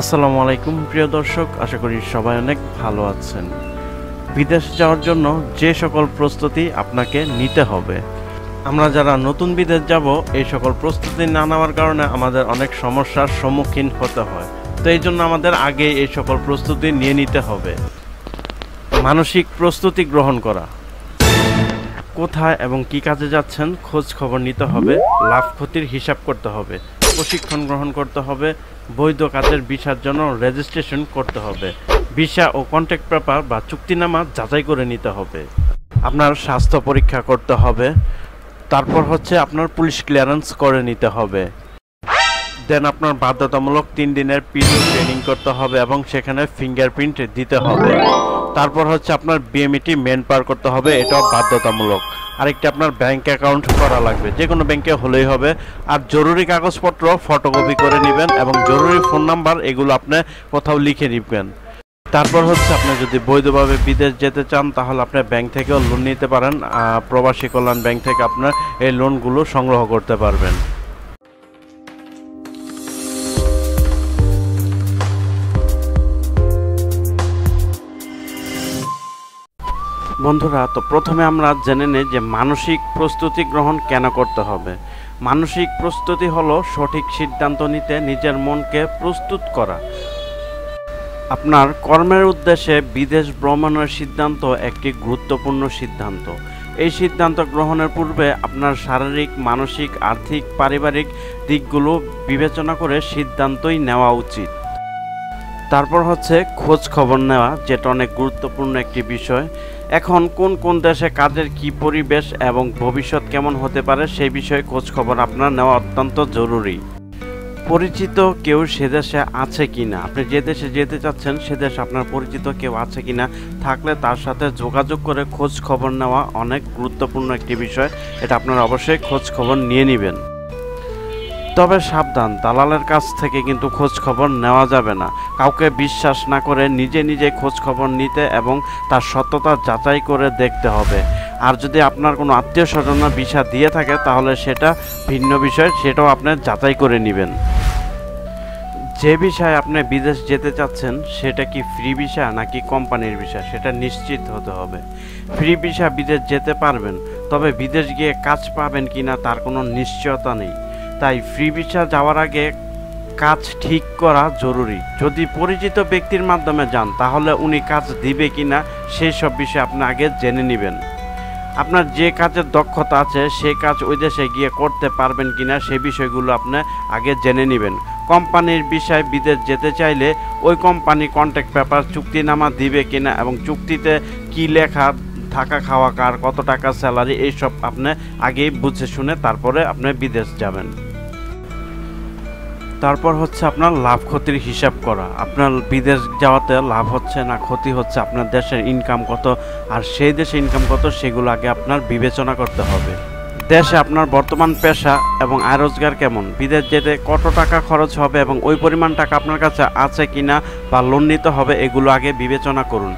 আসসালামু আলাইকুম প্রিয় দর্শক, আশা করি সবাই অনেক ভালো আছেন। বিদেশ যাওয়ার জন্য যে সকল প্রস্তুতি আপনাকে নিতে হবে, আমরা যারা নতুন বিদেশ যাব এই সকল প্রস্তুতি না নেওয়ার কারণে আমাদের অনেক সমস্যার সম্মুখীন হতে হয়। তো এই জন্য আমাদের আগে এই সকল প্রস্তুতি নিয়ে নিতে হবে। মানসিক প্রস্তুতি গ্রহণ করা, কোথায় এবং কি কাজে যাচ্ছেন খোঁজ খবর নিতে হবে, লাভ ক্ষতির হিসাব করতে হবে, প্রশিক্ষণ গ্রহণ করতে হবে, বৈধ কাজের ভিসার জন্য রেজিস্ট্রেশন করতে হবে, ভিসা ও কন্ট্রাক্ট পেপার বা চুক্তিনামা যাচাই করে নিতে হবে, আপনার স্বাস্থ্য পরীক্ষা করতে হবে, তারপর হচ্ছে আপনার পুলিশ ক্লিয়ারেন্স করে নিতে হবে, দেন আপনার বাধ্যতামূলক 3 দিনের পিডিও ট্রেনিং করতে হবে এবং সেখানে ফিঙ্গারপ্রিন্ট দিতে হবে। তারপর হচ্ছে আপনার বিএমইটি মেন পার করতে হবে, এটাও বাধ্যতামূলক। আরেকটি আপনার ব্যাংক অ্যাকাউন্ট করা লাগবে, যে কোনো ব্যাংকে হলেই হবে। আর জরুরি কাগজপত্র ফটোকপি করে নেবেন এবং জরুরি ফোন নাম্বার এগুলো আপনি কোথাও লিখে নেবেন। তারপর হচ্ছে আপনি যদি বৈধভাবে বিদেশ যেতে চান তাহলে আপনি ব্যাংক থেকেও লোন নিতে পারেন, প্রবাসী কল্যাণ ব্যাংক থেকে আপনার এই লোনগুলো সংগ্রহ করতে পারবেন। বন্ধুরা, তো প্রথমে আমরা জেনে নেই যে মানসিক প্রস্তুতি গ্রহণ কেন করতে হবে। মানসিক প্রস্তুতি হলো সঠিক সিদ্ধান্ত নিতে নিজের মনকে প্রস্তুত করা। আপনার কর্মের উদ্দেশ্যে বিদেশ ভ্রমণের সিদ্ধান্ত একটি গুরুত্বপূর্ণ সিদ্ধান্ত। এই সিদ্ধান্ত গ্রহণের পূর্বে আপনার শারীরিক, মানসিক, আর্থিক, পারিবারিক দিকগুলো বিবেচনা করে সিদ্ধান্তই নেওয়া উচিত। তারপর হচ্ছে খোঁজ খবর নেওয়া, যেটা অনেক গুরুত্বপূর্ণ একটি বিষয়। এখন কোন কোন দেশে কাজের কি পরিবেশ এবং ভবিষ্যৎ কেমন হতে পারে সেই বিষয়ে খোঁজ খবর আপনার নেওয়া অত্যন্ত জরুরি। পরিচিত কেউ সে দেশে আছে কিনা, আপনি যে দেশে যেতে চাচ্ছেন সে দেশে আপনার পরিচিত কেউ আছে কিনা, থাকলে তার সাথে যোগাযোগ করে খোঁজ খবর নেওয়া অনেক গুরুত্বপূর্ণ একটি বিষয়। এটা আপনারা অবশ্যই খোঁজ খবর নিয়ে নেবেন। তবে সাবধান, দালালের কাছ থেকে কিন্তু খোঁজ খবর নেওয়া যাবে না। কাউকে বিশ্বাস না করে নিজে নিজে খোঁজ খবর নিতে এবং তার সত্যতা যাচাই করে দেখতে হবে। আর যদি আপনার কোনো আত্মীয় স্বজনের ভিসা দিয়ে থাকে তাহলে সেটা ভিন্ন বিষয়, সেটাও আপনি যাচাই করে নেবেন। যে ভিসায় আপনি বিদেশ যেতে চাচ্ছেন সেটা কি ফ্রি ভিসা নাকি কোম্পানির ভিসা সেটা নিশ্চিত হতে হবে। ফ্রি ভিসা বিদেশ যেতে পারবেন, তবে বিদেশ গিয়ে কাজ পাবেন কিনা তার কোনো নিশ্চয়তা নেই। তাই ফ্রি ভিসা যাওয়ার আগে কাজ ঠিক করা জরুরি। যদি পরিচিত ব্যক্তির মাধ্যমে যান তাহলে উনি কাজ দিবে কিনা সেই সব বিষয়ে আপনি আগে জেনে নেবেন। আপনার যে কাজের দক্ষতা আছে সেই কাজ ওই দেশে গিয়ে করতে পারবেন কিনা সেই বিষয়গুলো আপনি আগে জেনে নেবেন। কোম্পানির বিষয়ে বিদেশ যেতে চাইলে ওই কোম্পানি কন্ট্রাক্ট পেপার চুক্তিনামা দিবে কিনা এবং চুক্তিতে কি লেখা, থাকা খাওয়া কার, কত টাকা স্যালারি, এইসব আপনি আগেই বুঝে শুনে তারপরে আপনি বিদেশ যাবেন। তারপর হচ্ছে আপনার লাভ ক্ষতির হিসাব করা। আপনার বিদেশ যাওয়াতে লাভ হচ্ছে না ক্ষতি হচ্ছে, আপনার দেশের ইনকাম কত আর সেই দেশে ইনকাম কত সেগুলো আগে আপনার বিবেচনা করতে হবে। দেশে আপনার বর্তমান পেশা এবং আয় রোজগার কেমন, বিদেশ যেতে কত টাকা খরচ হবে এবং ওই পরিমাণ টাকা আপনার কাছে আছে কিনা বা লোন নিতে হবে, এগুলো আগে বিবেচনা করুন।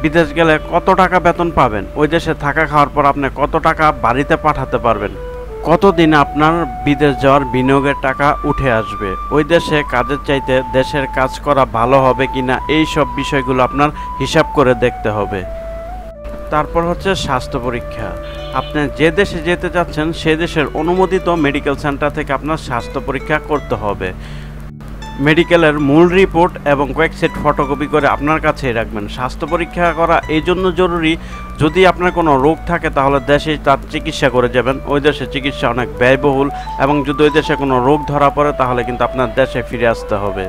বিদেশ গেলে কত টাকা বেতন পাবেন, ওই দেশে থাকা খাওয়ার পর আপনি কত টাকা বাড়িতে পাঠাতে পারবেন, কতদিন আপনার বিদেশ যাওয়ার বিনিয়োগের টাকা উঠে আসবে, ওই দেশে কাজের চাইতে দেশের কাজ করা ভালো হবে কিনা, এই সব বিষয়গুলো আপনার হিসাব করে দেখতে হবে। তারপর হচ্ছে স্বাস্থ্য পরীক্ষা। আপনি যে দেশে যেতে চাচ্ছেন সে দেশের অনুমোদিত মেডিকেল সেন্টার থেকে আপনার স্বাস্থ্য পরীক্ষা করতে হবে। মেডিকেলের মূল রিপোর্ট এবং কয়েক সেট ফটোকপি করে আপনার কাছেই রাখবেন। স্বাস্থ্য পরীক্ষা করা এই জন্য জরুরি, যদি আপনার কোনো রোগ থাকে তাহলে দেশে তার চিকিৎসা করে যাবেন। ওই দেশে চিকিৎসা অনেক ব্যয়বহুল এবং যদি ওই দেশে কোনো রোগ ধরা পড়ে তাহলে কিন্তু আপনার দেশে ফিরে আসতে হবে।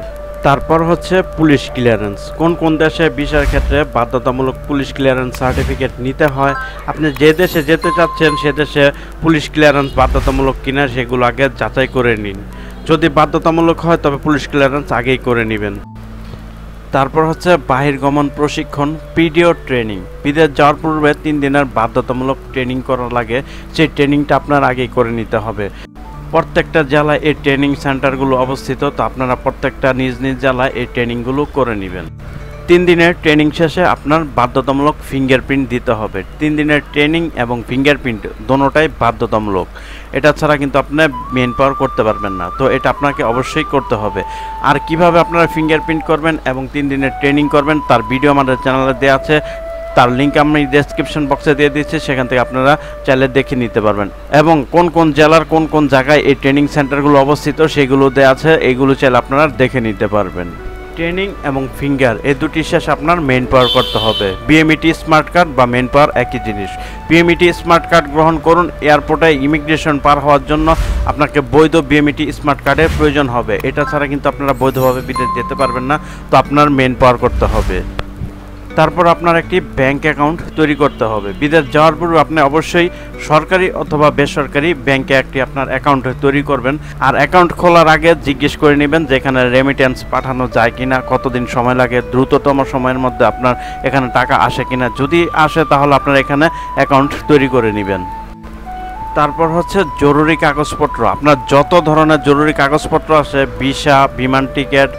তারপর হচ্ছে পুলিশ ক্লিয়ারেন্স। কোন কোন দেশে ভিসার ক্ষেত্রে বাধ্যতামূলক পুলিশ ক্লিয়ারেন্স সার্টিফিকেট নিতে হয়, আপনি যে দেশে যেতে চাচ্ছেন সে দেশে পুলিশ ক্লিয়ারেন্স বাধ্যতামূলক কিনা সেগুলো আগে যাচাই করে নিন। যদি বাধ্যতামূলক হয় তবে পুলিশ ক্লিয়ারেন্স আগেই করে নেবেন। তারপর হচ্ছে বাহিরগমন প্রশিক্ষণ, পিডিও ট্রেনিং। বিদেশ যাওয়ার পূর্বে 3 দিনের বাধ্যতামূলক ট্রেনিং করা লাগে, সেই ট্রেনিংটা আপনার আগেই করে নিতে হবে। প্রত্যেকটা জেলায় এই ট্রেনিং সেন্টারগুলো অবস্থিত, তো আপনারা প্রত্যেকটা নিজ নিজ জেলায় এই ট্রেনিংগুলো করে নেবেন। 3 দিনের ট্রেনিং শেষে আপনার বাধ্যতামূলক ফিঙ্গারপ্রিন্ট দিতে হবে। 3 দিনের ট্রেনিং এবং ফিঙ্গারপ্রিন্ট দোনোটাই বাধ্যতামূলক। এটা ছাড়া কিন্তু আপনি মেন পাওয়ার করতে পারবেন না। তো এটা আপনাকে অবশ্যই করতে হবে। আর কিভাবে আপনারা ফিঙ্গারপ্রিন্ট করবেন এবং 3 দিনের ট্রেনিং করবেন তার ভিডিও আমাদের চ্যানেলে দেওয়া আছে। তার লিঙ্ক আমি ডেসক্রিপশন বক্সে দিয়ে দিচ্ছি, সেখান থেকে আপনারা চাইলে দেখে নিতে পারবেন। এবং কোন কোন জেলার কোন কোন জায়গায় এই ট্রেনিং সেন্টারগুলো অবস্থিত সেগুলো দেওয়া আছে, এইগুলো চাইলে আপনারা দেখে নিতে পারবেন। ট্রেনিং এবং ফিঙ্গার এই দুটি শেষ আপনার মেন পাওয়ার করতে হবে। বিএমইটি স্মার্ট কার্ড বা মেন পাওয়ার একই জিনিস। বিএমইটি স্মার্ট কার্ড গ্রহণ করুন। এয়ারপোর্টে ইমিগ্রেশন পার হওয়ার জন্য আপনাকে বৈধ বিএমইটি স্মার্ট কার্ডের প্রয়োজন হবে। এটা ছাড়া কিন্তু আপনারা বৈধভাবে বিদেশ যেতে পারবেন না। তো আপনার মেন পাওয়ার করতে হবে। তারপর আপনার একটি ব্যাংক অ্যাকাউন্ট তৈরি করতে হবে। বিদেশ যাওয়ার পূর্বে আপনি অবশ্যই সরকারি অথবা বেসরকারি ব্যাংকে একটি আপনার অ্যাকাউন্ট তৈরি করবেন। আর অ্যাকাউন্ট খোলার আগে জিজ্ঞেস করে নেবেন যে এখানে রেমিটেন্স পাঠানো যায় কিনা, কতদিন সময় লাগে, দ্রুততম সময়ের মধ্যে আপনার এখানে টাকা আসে কিনা। যদি আসে তাহলে আপনার এখানে অ্যাকাউন্ট তৈরি করে নেবেন। তারপর হচ্ছে জরুরি কাগজপত্র। আপনার যত ধরনের জরুরি কাগজপত্র আছে, ভিসা, বিমান ticket,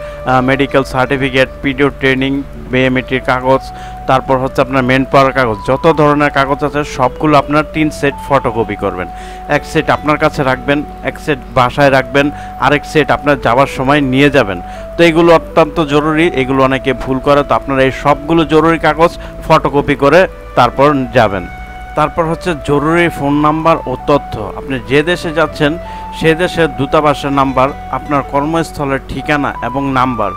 medical certificate, PDO training, বিএমইটির কাগজ, তারপর হচ্ছে আপনার মেন পাওয়ার কাগজ, যত ধরনের কাগজ আছে সবগুলো আপনার 3 সেট ফটোকপি করবেন। এক সেট আপনার কাছে রাখবেন, এক সেট বাসায় রাখবেন, আরেক সেট আপনার যাওয়ার সময় নিয়ে যাবেন। তো এগুলো অত্যন্ত জরুরি, এগুলো অনেকে ভুল করে। তো আপনারা এই সবগুলো জরুরি কাগজ ফটোকপি করে তারপর যাবেন। তারপর হচ্ছে জরুরি ফোন নাম্বার ও তথ্য। আপনি যে দেশে যাচ্ছেন সে দেশের দূতাবাসের নাম্বার, আপনার কর্মস্থলের ঠিকানা এবং নাম্বার,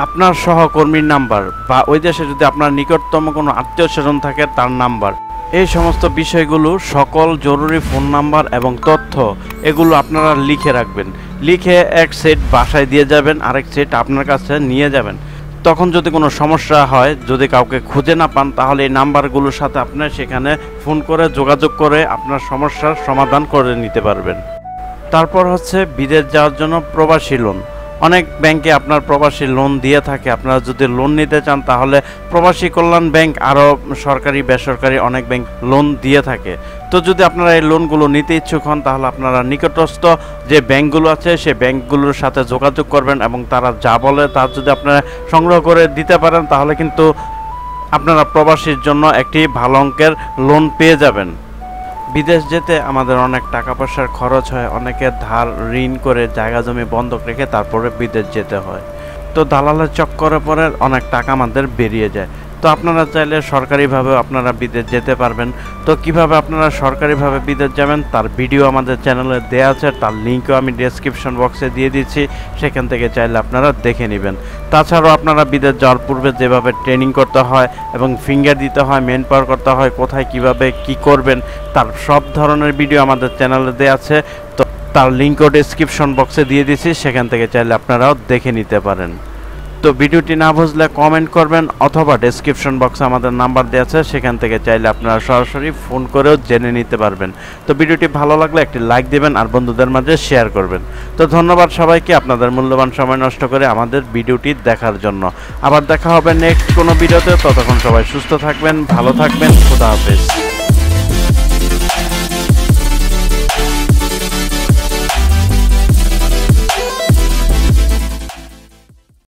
আপনার সহকর্মীর নাম্বার, বা ওই দেশে যদি আপনার নিকটতম কোনো আত্মীয় স্বজন থাকে তার নাম্বার, এই সমস্ত বিষয়গুলো সকল জরুরি ফোন নাম্বার এবং তথ্য এগুলো আপনারা লিখে রাখবেন। লিখে এক সেট বাসায় দিয়ে যাবেন, আরেক সেট আপনার কাছে নিয়ে যাবেন। তখন যদি কোনো সমস্যা হয়, যদি কাউকে খুঁজে না পান, তাহলে এই নাম্বারগুলোর সাথে আপনার সেখানে ফোন করে যোগাযোগ করে আপনার সমস্যার সমাধান করে নিতে পারবেন। তারপর হচ্ছে বিদেশ যাওয়ার জন্য প্রবাসী লোন। অনেক ব্যাংকে আপনার প্রবাসী লোন দিয়ে থাকে। আপনারা যদি লোন নিতে চান তাহলে প্রবাসী কল্যাণ ব্যাংক আরও সরকারি বেসরকারি অনেক ব্যাংক লোন দিয়ে থাকে। তো যদি আপনারা এই লোনগুলো নিতে ইচ্ছুক হন তাহলে আপনারা নিকটস্থ যে ব্যাংকগুলো আছে সেই ব্যাংকগুলোর সাথে যোগাযোগ করবেন এবং তারা যা বলে তা যদি আপনারা সংগ্রহ করে দিতে পারেন তাহলে কিন্তু আপনারা প্রবাসীর জন্য একটি ভালো অঙ্কের লোন পেয়ে যাবেন। বিদেশ যেতে আমাদের অনেক টাকা পয়সার খরচ হয়, অনেকে ধার ঋণ করে জায়গা জমি বন্ধক রেখে তারপরে বিদেশ যেতে হয়। তো দালালের চক্করে পরে অনেক টাকা আমাদের বেরিয়ে যায়। তো আপনারা চাইলে সরকারিভাবেও আপনারা বিদেশ যেতে পারবেন। তো কিভাবে আপনারা সরকারিভাবে বিদেশ যাবেন তার ভিডিও আমাদের চ্যানেলে দেওয়া আছে, তার লিঙ্কও আমি ডেসক্রিপশন বক্সে দিয়ে দিচ্ছি, সেখান থেকে চাইলে আপনারা দেখে নেবেন। তাছাড়াও আপনারা বিদেশ যাওয়ার পূর্বে যেভাবে ট্রেনিং করতে হয় এবং ফিঙ্গার দিতে হয়, মেন পাওয়ার করতে হয়, কোথায় কিভাবে কি করবেন তার সব ধরনের ভিডিও আমাদের চ্যানেলে দেওয়া আছে। তো তার লিঙ্কও ডেসক্রিপশন বক্সে দিয়ে দিচ্ছি, সেখান থেকে চাইলে আপনারাও দেখে নিতে পারেন। তো ভিডিওটি না বুঝলে কমেন্ট করবেন অথবা ডেসক্রিপশন বক্সে আমাদের নাম্বার দেওয়া আছে, সেখান থেকে চাইলে আপনারা সরাসরি ফোন করেও জেনে নিতে পারবেন। তো ভিডিওটি ভালো লাগলে একটি লাইক দেবেন আর বন্ধুদের মাঝে শেয়ার করবেন। তো ধন্যবাদ সবাইকে আপনাদের মূল্যবান সময় নষ্ট করে আমাদের ভিডিওটি দেখার জন্য। আবার দেখা হবে নেক্সট কোনো ভিডিওতে। ততক্ষণ সবাই সুস্থ থাকবেন, ভালো থাকবেন। খোদা হাফেজ।